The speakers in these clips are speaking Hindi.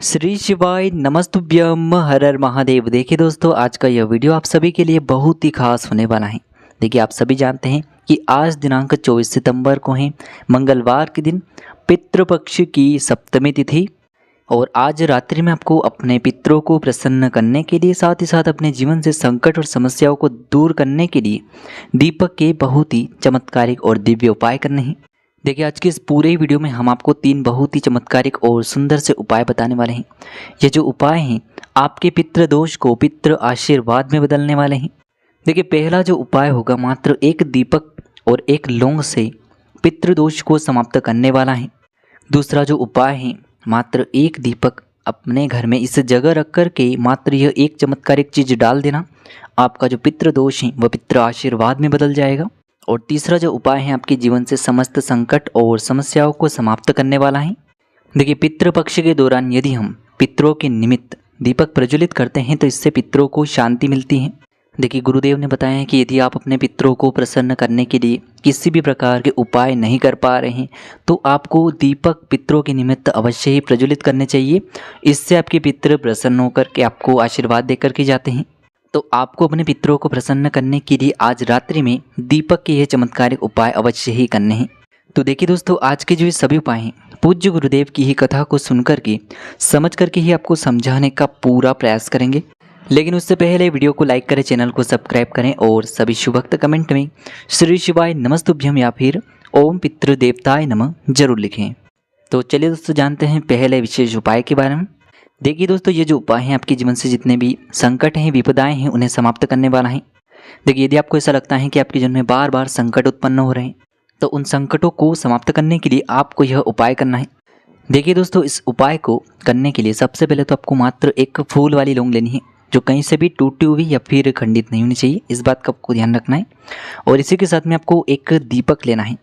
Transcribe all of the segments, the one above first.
श्री शिवाय नमस्तुभ्यम हर हर महादेव। देखिए दोस्तों, आज का यह वीडियो आप सभी के लिए बहुत ही खास होने वाला है। देखिए, आप सभी जानते हैं कि आज दिनांक 24 सितंबर को है मंगलवार के दिन पितृपक्ष की सप्तमी तिथि। और आज रात्रि में आपको अपने पितरों को प्रसन्न करने के लिए, साथ ही साथ अपने जीवन से संकट और समस्याओं को दूर करने के लिए दीपक के बहुत ही चमत्कारिक और दिव्य उपाय करने हैं। देखिए, आज के इस पूरे वीडियो में हम आपको 3 बहुत ही चमत्कारिक और सुंदर से उपाय बताने वाले हैं। ये जो उपाय हैं आपके पितृ दोष को पितृ आशीर्वाद में बदलने वाले हैं। देखिए, पहला जो उपाय होगा मात्र एक दीपक और एक लौंग से पितृ दोष को समाप्त करने वाला है। दूसरा जो उपाय है, मात्र एक दीपक अपने घर में इस जगह रख कर के मात्र यह एक चमत्कारिक चीज़ डाल देना, आपका जो पितृ दोष है वह पितृ आशीर्वाद में बदल जाएगा। और तीसरा जो उपाय है आपके जीवन से समस्त संकट और समस्याओं को समाप्त करने वाला है। देखिए, पितृपक्ष के दौरान यदि हम पितरों के निमित्त दीपक प्रज्वलित करते हैं तो इससे पितरों को शांति मिलती है। देखिए, गुरुदेव ने बताया है कि यदि आप अपने पितरों को प्रसन्न करने के लिए किसी भी प्रकार के उपाय नहीं कर पा रहे हैं तो आपको दीपक पितरों के निमित्त अवश्य ही प्रज्वलित करने चाहिए। इससे आपके पितृ प्रसन्न होकर के आपको आशीर्वाद देकर के जाते हैं। तो आपको अपने पितरों को प्रसन्न करने के लिए आज रात्रि में दीपक के ये चमत्कारिक उपाय अवश्य ही करने हैं। तो देखिए दोस्तों, आज के जो ये सभी उपाय हैं पूज्य गुरुदेव की ही कथा को सुनकर के समझ करके ही आपको समझाने का पूरा प्रयास करेंगे। लेकिन उससे पहले वीडियो को लाइक करें, चैनल को सब्सक्राइब करें और सभी शुभक्त कमेंट में श्री शिवाय नमस्तुभ्यम या फिर ओम पितृदेवताय नमः जरूर लिखें। तो चलिए दोस्तों, जानते हैं पहले विशेष उपाय के बारे में। देखिए दोस्तों, ये जो उपाय हैं आपके जीवन से जितने भी संकट हैं, विपदाएं हैं, उन्हें समाप्त करने वाला है। देखिए, यदि आपको ऐसा लगता है कि आपके जीवन में बार बार संकट उत्पन्न हो रहे हैं तो उन संकटों को समाप्त करने के लिए आपको यह उपाय करना है। देखिए दोस्तों, इस उपाय को करने के लिए सबसे पहले तो आपको मात्र एक फूल वाली लौंग लेनी है, जो कहीं से भी टूटी हुई या फिर खंडित नहीं होनी चाहिए। इस बात का आपको ध्यान रखना है। और इसी के साथ में आपको एक दीपक लेना है।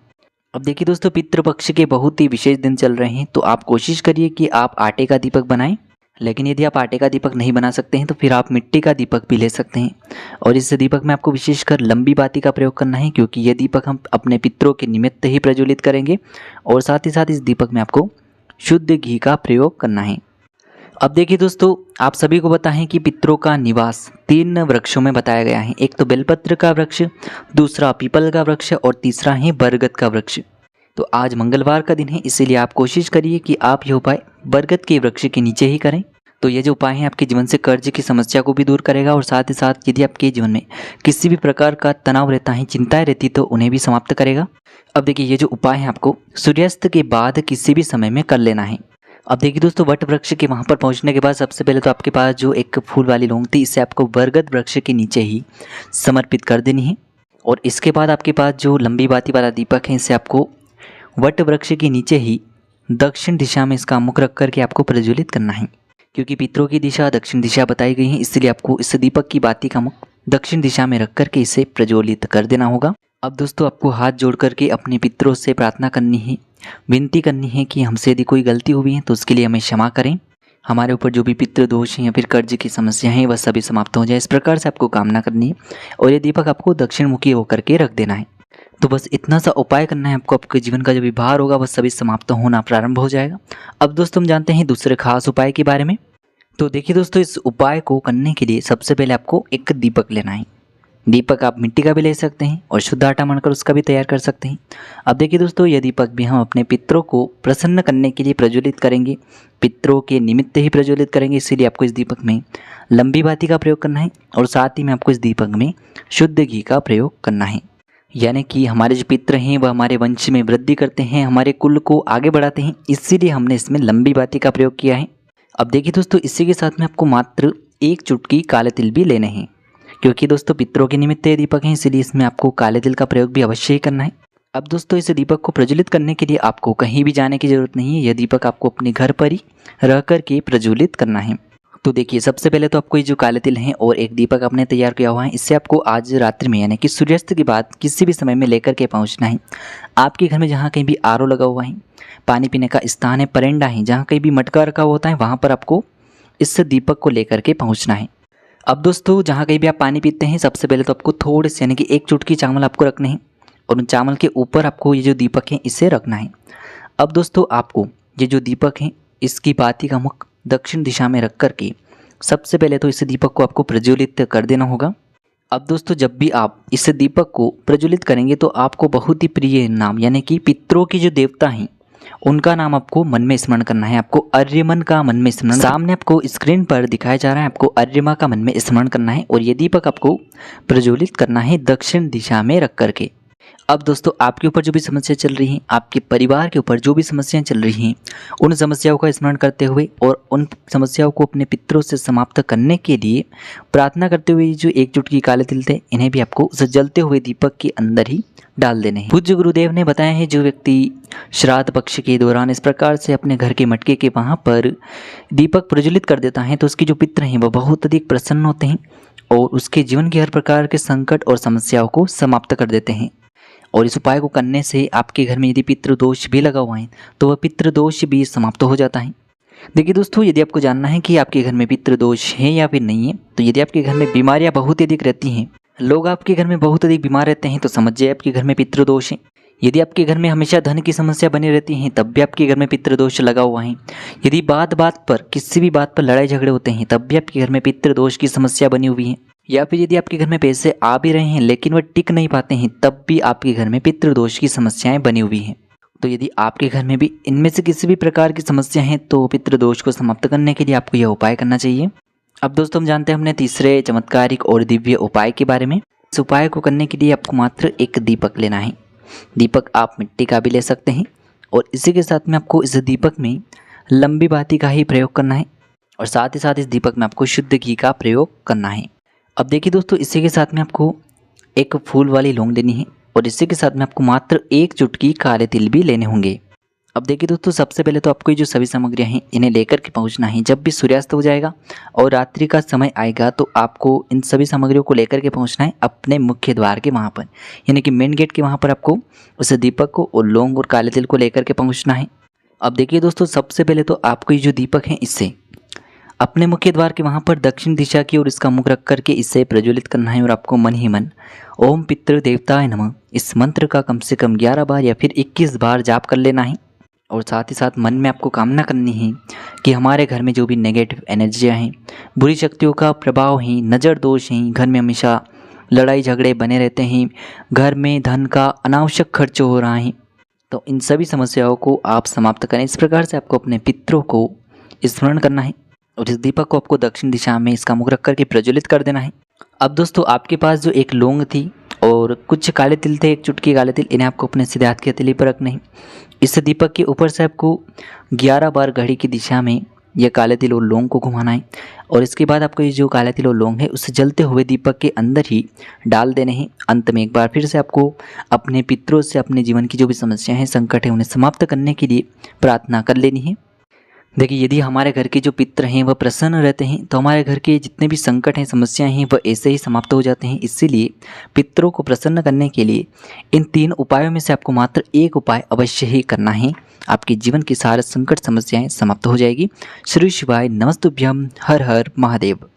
अब देखिए दोस्तों, पितृपक्ष के बहुत ही विशेष दिन चल रहे हैं तो आप कोशिश करिए कि आप आटे का दीपक बनाएं। लेकिन यदि आप आटे का दीपक नहीं बना सकते हैं तो फिर आप मिट्टी का दीपक भी ले सकते हैं। और इस दीपक में आपको विशेषकर लंबी बाती का प्रयोग करना है, क्योंकि यह दीपक हम अपने पितरों के निमित्त ही प्रज्वलित करेंगे। और साथ ही साथ इस दीपक में आपको शुद्ध घी का प्रयोग करना है। अब देखिए दोस्तों, आप सभी को पता है कि पितरों का निवास 3 वृक्षों में बताया गया है। एक तो बेलपत्र का वृक्ष, दूसरा पीपल का वृक्ष और तीसरा है बरगद का वृक्ष। तो आज मंगलवार का दिन है, इसीलिए आप कोशिश करिए कि आप यह उपाय बरगद के वृक्ष के नीचे ही करें। तो ये जो उपाय है आपके जीवन से कर्ज की समस्या को भी दूर करेगा और साथ ही साथ यदि आपके जीवन में किसी भी प्रकार का तनाव रहता है, चिंताएं रहती तो उन्हें भी समाप्त करेगा। अब देखिए, ये जो उपाय है आपको सूर्यास्त के बाद किसी भी समय में कर लेना है। अब देखिए दोस्तों, वट वृक्ष के वहाँ पर पहुँचने के बाद सबसे पहले तो आपके पास जो एक फूल वाली लौंग थी, इसे आपको बरगद वृक्ष के नीचे ही समर्पित कर देनी है। और इसके बाद आपके पास जो लंबी बाती वाला दीपक है, इसे आपको वट वृक्ष के नीचे ही दक्षिण दिशा में इसका मुख रख करके आपको प्रज्वलित करना है। क्योंकि पितरों की दिशा दक्षिण दिशा बताई गई है, इसलिए आपको इस दीपक की बाती का मुख दक्षिण दिशा में रख करके इसे प्रज्वलित कर देना होगा। अब दोस्तों, आपको हाथ जोड़ करके अपने पितरों से प्रार्थना करनी है, विनती करनी है कि हमसे यदि कोई गलती हुई है तो उसके लिए हमें क्षमा करें। हमारे ऊपर जो भी पितृ दोष हैं या फिर कर्ज की समस्या है वह सभी समाप्त हो जाए, इस प्रकार से आपको कामना करनी है। और ये दीपक आपको दक्षिण मुखी होकर के रख देना है। तो बस इतना सा उपाय करना है आपको, आपके जीवन का जो भी भार होगा वह सभी समाप्त होना प्रारंभ हो जाएगा। अब दोस्तों, हम जानते हैं दूसरे खास उपाय के बारे में। तो देखिए दोस्तों, इस उपाय को करने के लिए सबसे पहले आपको एक दीपक लेना है। दीपक आप मिट्टी का भी ले सकते हैं और शुद्ध आटा मानकर उसका भी तैयार कर सकते हैं। अब देखिए दोस्तों, यह दीपक भी हम अपने पितरों को प्रसन्न करने के लिए प्रज्वलित करेंगे, पितरों के निमित्त ही प्रज्वलित करेंगे। इसीलिए आपको इस दीपक में लंबी बाती का प्रयोग करना है और साथ ही में आपको इस दीपक में शुद्ध घी का प्रयोग करना है। यानी कि हमारे जो पितर हैं वह हमारे वंश में वृद्धि करते हैं, हमारे कुल को आगे बढ़ाते हैं, इसीलिए हमने इसमें लंबी बाती का प्रयोग किया है। अब देखिए दोस्तों, इसी के साथ में आपको मात्र एक चुटकी काले तिल भी लेने हैं, क्योंकि दोस्तों पितरों के निमित्त ये दीपक है, इसीलिए इसमें आपको काले तिल का प्रयोग भी अवश्य ही करना है। अब दोस्तों, इस दीपक को प्रज्वलित करने के लिए आपको कहीं भी जाने की जरूरत नहीं है। यह दीपक आपको अपने घर पर ही रह कर के प्रज्वलित करना है। तो देखिए, सबसे पहले तो आपको ये जो काले तिल हैं और एक दीपक आपने तैयार किया हुआ है, इससे आपको आज रात्रि में यानी कि सूर्यास्त के बाद किसी भी समय में लेकर के पहुंचना है। आपके घर में जहाँ कहीं भी आरओ लगा हुआ है, पानी पीने का स्थान है, परेंडा है, जहाँ कहीं भी मटका रखा होता है, वहाँ पर आपको इस दीपक को लेकर के पहुँचना है। अब दोस्तों, जहाँ कहीं भी आप पानी पीते हैं सबसे पहले तो आपको थोड़े से यानी कि एक चुटकी चावल आपको रखने हैं और उन चावल के ऊपर आपको ये जो दीपक है इसे रखना है। अब दोस्तों, आपको ये जो दीपक है इसकी बाती का मुख दक्षिण दिशा में रख करके सबसे पहले तो इस दीपक को आपको प्रज्वलित कर देना होगा। अब दोस्तों जब भी आप इस दीपक को प्रज्वलित करेंगे तो आपको बहुत ही प्रिय नाम यानी कि पितरों के जो देवता हैं उनका नाम आपको मन में स्मरण करना है। आपको आर्यमन का मन में स्मरण, सामने आपको स्क्रीन पर दिखाया जा रहा है, आपको आर्यमा का मन में स्मरण करना है और ये दीपक आपको प्रज्वलित करना है दक्षिण दिशा में रख करके। अब दोस्तों आपके ऊपर जो भी समस्या चल रही हैं, आपके परिवार के ऊपर जो भी समस्याएं चल रही हैं, उन समस्याओं का स्मरण करते हुए और उन समस्याओं को अपने पितरों से समाप्त करने के लिए प्रार्थना करते हुए जो एक चुटकी काले तिल थे इन्हें भी आपको उस जलते हुए दीपक के अंदर ही डाल देने हैं। पूज्य गुरुदेव ने बताया है जो व्यक्ति श्राद्ध पक्ष के दौरान इस प्रकार से अपने घर के मटके के वहाँ पर दीपक प्रज्वलित कर देता है तो उसके जो पितर हैं वह बहुत अधिक प्रसन्न होते हैं और उसके जीवन के हर प्रकार के संकट और समस्याओं को समाप्त कर देते हैं। और इस उपाय को करने से आपके घर में यदि पितृदोष भी लगा हुआ है तो वह पितृदोष भी समाप्त हो जाता है। देखिए दोस्तों, यदि आपको जानना है कि आपके घर में पितृदोष है या फिर नहीं है, तो यदि आपके घर में बीमारियां बहुत अधिक रहती हैं, लोग आपके घर में बहुत अधिक बीमार रहते हैं, तो समझिए आपके घर में पितृदोष है। यदि आपके घर में हमेशा धन की समस्या बनी रहती है तब भी आपके घर में पितृदोष लगा हुआ है। यदि बात बात पर किसी भी बात पर लड़ाई झगड़े होते हैं तब भी आपके घर में पितृदोष की समस्या बनी हुई है। या फिर यदि आपके घर में पैसे आ भी रहे हैं लेकिन वह टिक नहीं पाते हैं तब भी आपके घर में पितृदोष की समस्याएं बनी हुई हैं। तो यदि आपके घर में भी इनमें से किसी भी प्रकार की समस्या है तो पितृदोष को समाप्त करने के लिए आपको यह उपाय करना चाहिए। अब दोस्तों हम जानते हैं हमने तीसरे चमत्कारिक और दिव्य उपाय के बारे में। इस उपाय को करने के लिए आपको मात्र एक दीपक लेना है। दीपक आप मिट्टी का भी ले सकते हैं और इसी के साथ में आपको इस दीपक में लंबी बाती का ही प्रयोग करना है और साथ ही साथ इस दीपक में आपको शुद्ध घी का प्रयोग करना है। अब देखिए दोस्तों, इसी के साथ में आपको एक फूल वाली लौंग लेनी है और इसी के साथ में आपको मात्र एक चुटकी काले तिल भी लेने होंगे। अब देखिए दोस्तों, सबसे पहले तो आपको ये जो सभी सामग्रियां हैं इन्हें लेकर के पहुंचना है। जब भी सूर्यास्त हो जाएगा और रात्रि का समय आएगा तो आपको इन सभी सामग्रियों को लेकर के पहुंचना है अपने मुख्य द्वार के वहाँ पर, यानी कि मेन गेट के वहाँ पर आपको उस दीपक को और लौंग और काले तिल को लेकर के पहुँचना है। अब देखिए दोस्तों, सबसे पहले तो आपको ये जो दीपक है इससे अपने मुख्य द्वार के वहाँ पर दक्षिण दिशा की ओर इसका मुख रख करके इसे प्रज्वलित करना है और आपको मन ही मन ओम पितृ देवताय नमः इस मंत्र का कम से कम 11 बार या फिर 21 बार जाप कर लेना है। और साथ ही साथ मन में आपको कामना करनी है कि हमारे घर में जो भी नेगेटिव एनर्जियाँ हैं, बुरी शक्तियों का प्रभाव है, नज़र दोष हैं, घर में हमेशा लड़ाई झगड़े बने रहते हैं, घर में धन का अनावश्यक खर्च हो रहा है, तो इन सभी समस्याओं को आप समाप्त करें। इस प्रकार से आपको अपने पितरों को स्मरण करना है और इस दीपक को आपको दक्षिण दिशा में इसका मुख रख करके प्रज्वलित कर देना है। अब दोस्तों, आपके पास जो एक लौंग थी और कुछ काले तिल थे, एक चुटकी काले तिल, इन्हें आपको अपने सीधे हाथ की हथेली पर रखना है। इस दीपक के ऊपर से आपको 11 बार घड़ी की दिशा में यह काले तिल और लौंग को घुमाना है और इसके बाद आपको ये जो काले तिल और लौंग है उसे जलते हुए दीपक के अंदर ही डाल देने हैं। अंत में एक बार फिर से आपको अपने पितरों से अपने जीवन की जो भी समस्याएं हैं, संकट है, उन्हें समाप्त करने के लिए प्रार्थना कर लेनी है। देखिए, यदि हमारे घर के जो पितर हैं वह प्रसन्न रहते हैं तो हमारे घर के जितने भी संकट हैं, समस्याएं हैं, वह ऐसे ही समाप्त हो जाते हैं। इसीलिए पितरों को प्रसन्न करने के लिए इन 3 उपायों में से आपको मात्र एक उपाय अवश्य ही करना है। आपके जीवन की सारे संकट समस्याएं समाप्त हो जाएगी। श्री शिवाय नमस्तुभ्यम। हर हर महादेव।